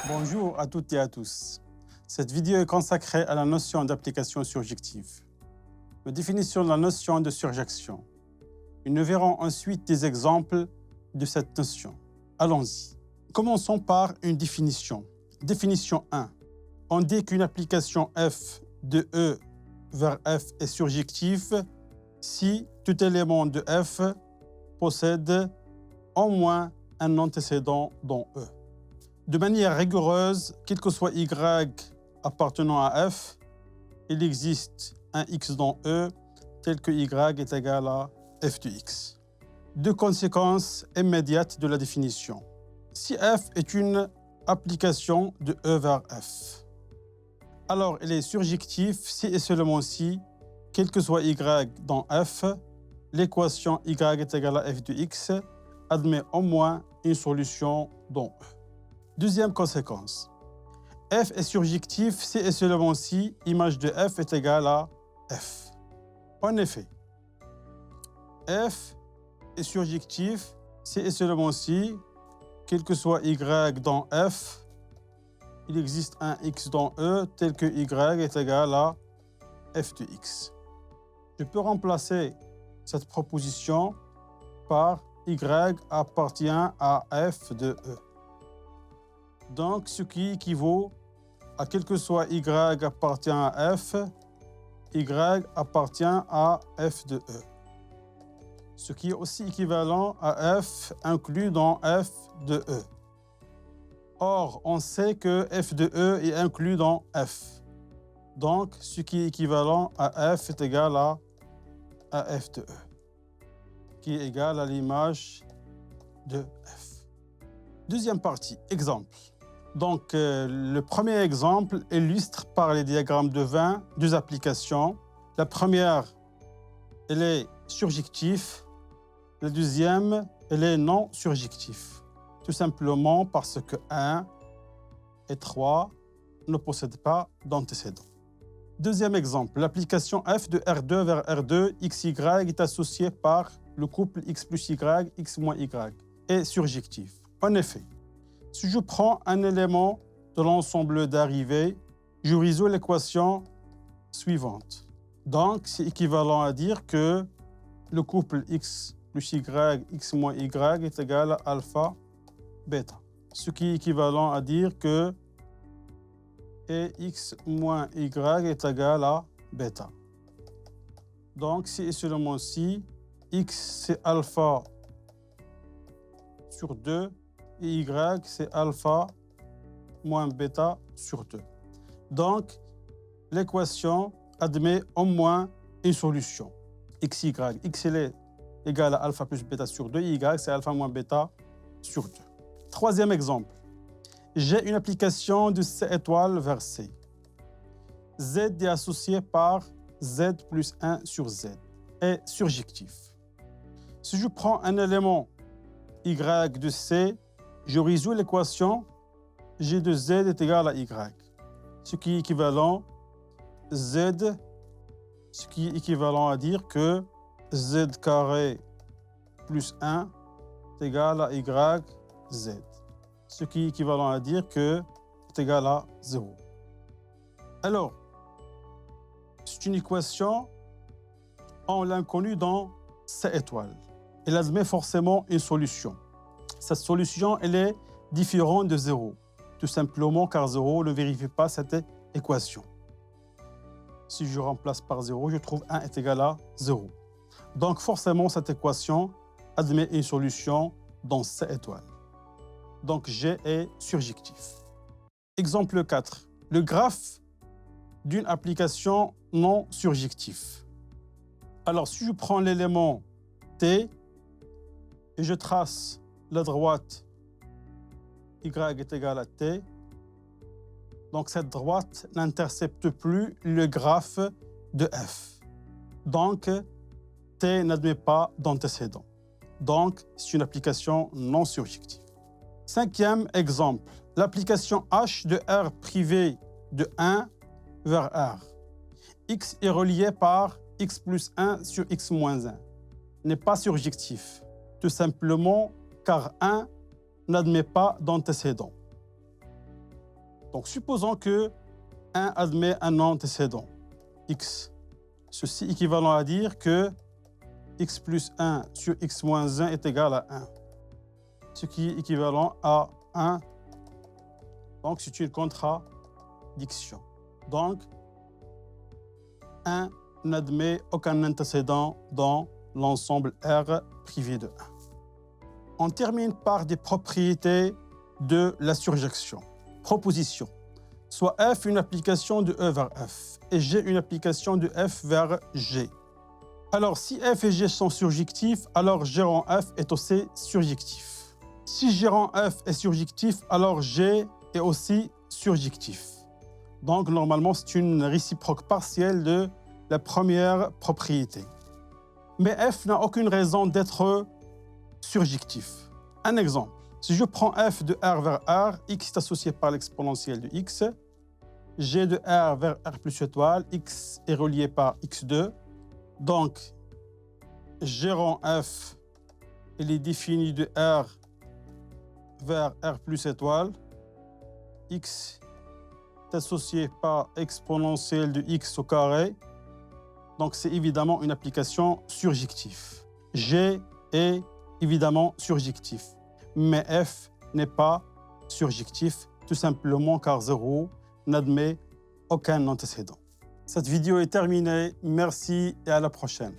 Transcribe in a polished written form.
Bonjour à toutes et à tous. Cette vidéo est consacrée à la notion d'application surjective, la définition de la notion de surjection. Et nous verrons ensuite des exemples de cette notion. Allons-y. Commençons par une définition. Définition 1. On dit qu'une application f de E vers f est surjective si tout élément de f possède au moins un antécédent dans E. De manière rigoureuse, quel que soit y appartenant à f, il existe un x dans E tel que y est égal à f de x. Deux conséquences immédiates de la définition. Si f est une application de E vers f, alors il est surjectif si et seulement si, quel que soit y dans f, l'équation y est égale à f de x admet au moins une solution dans E. Deuxième conséquence. F est surjectif si et seulement si image de f est égale à f. En effet, f est surjectif si et seulement si, quel que soit y dans f, il existe un x dans E tel que y est égal à f de x. Je peux remplacer cette proposition par y appartient à f de E. Donc, ce qui équivaut à quel que soit y appartient à f, y appartient à f de E. Ce qui est aussi équivalent à f inclus dans f de E. Or, on sait que f de E est inclus dans f. Donc, ce qui est équivalent à f est égal à f de E, qui est égal à l'image de f. Deuxième partie, exemple. Donc, le premier exemple illustre par les diagrammes de Venn deux applications. La première, elle est surjective. La deuxième, elle est non surjective. Tout simplement parce que 1 et 3 ne possèdent pas d'antécédent. Deuxième exemple, l'application f de R2 vers R2, xy est associée par le couple x plus y, x moins y, est surjective. En effet, si je prends un élément de l'ensemble d'arrivée, je résous l'équation suivante. Donc, c'est équivalent à dire que le couple x plus y, x moins y est égal à alpha, bêta. Ce qui est équivalent à dire que et x moins y est égal à bêta. Donc, si et seulement si, x c'est alpha sur 2, et y, c'est alpha moins bêta sur 2. Donc, l'équation admet au moins une solution. Xy, x est égal à alpha plus bêta sur 2, y, c'est alpha moins bêta sur 2. Troisième exemple. J'ai une application de C étoile vers C. Z est associé par Z plus 1 sur Z, est surjectif. Si je prends un élément y de C, je résous l'équation G de Z est égal à Y, ce qui est équivalent Z, ce qui est équivalent à dire que Z carré plus 1 est égal à Y Z, ce qui est équivalent à dire que est égal à 0. Alors, c'est une équation, on l'a connue dans C étoile. Elle admet forcément une solution. Cette solution, elle est différente de 0, tout simplement car 0 ne vérifie pas cette équation. Si je remplace par 0, je trouve 1 est égal à 0. Donc forcément, cette équation admet une solution dans C étoile. Donc G est surjectif. Exemple 4. Le graphe d'une application non surjective. Alors si je prends l'élément T et je trace la droite y est égal à t, donc cette droite n'intercepte plus le graphe de f. Donc, t n'admet pas d'antécédent. Donc, c'est une application non surjective. Cinquième exemple, l'application h de R privé de 1 vers R. X est relié par x plus 1 sur x moins 1. N'est pas surjectif, tout simplement car 1 n'admet pas d'antécédent. Donc, supposons que 1 admet un antécédent, x. Ceci équivalent à dire que x plus 1 sur x moins 1 est égal à 1. Ce qui est équivalent à 1. Donc, c'est une contradiction. Donc, 1 n'admet aucun antécédent dans l'ensemble R privé de 1. On termine par des propriétés de la surjection. Proposition. Soit F une application de E vers F et G une application de F vers G. Alors, si F et G sont surjectifs, alors G rang F est aussi surjectif. Si G rang F est surjectif, alors G est aussi surjectif. Donc, normalement, c'est une réciproque partielle de la première propriété. Mais F n'a aucune raison d'être surjectif. Un exemple. Si je prends F de R vers R, X est associé par l'exponentielle de X. G de R vers R plus étoile, X est relié par X2. Donc, G rang F, il est défini de R vers R plus étoile. X est associé par exponentielle de X au carré. Donc, c'est évidemment une application surjective. G est évidemment surjectif. Mais F n'est pas surjectif, tout simplement car 0 n'admet aucun antécédent. Cette vidéo est terminée. Merci et à la prochaine.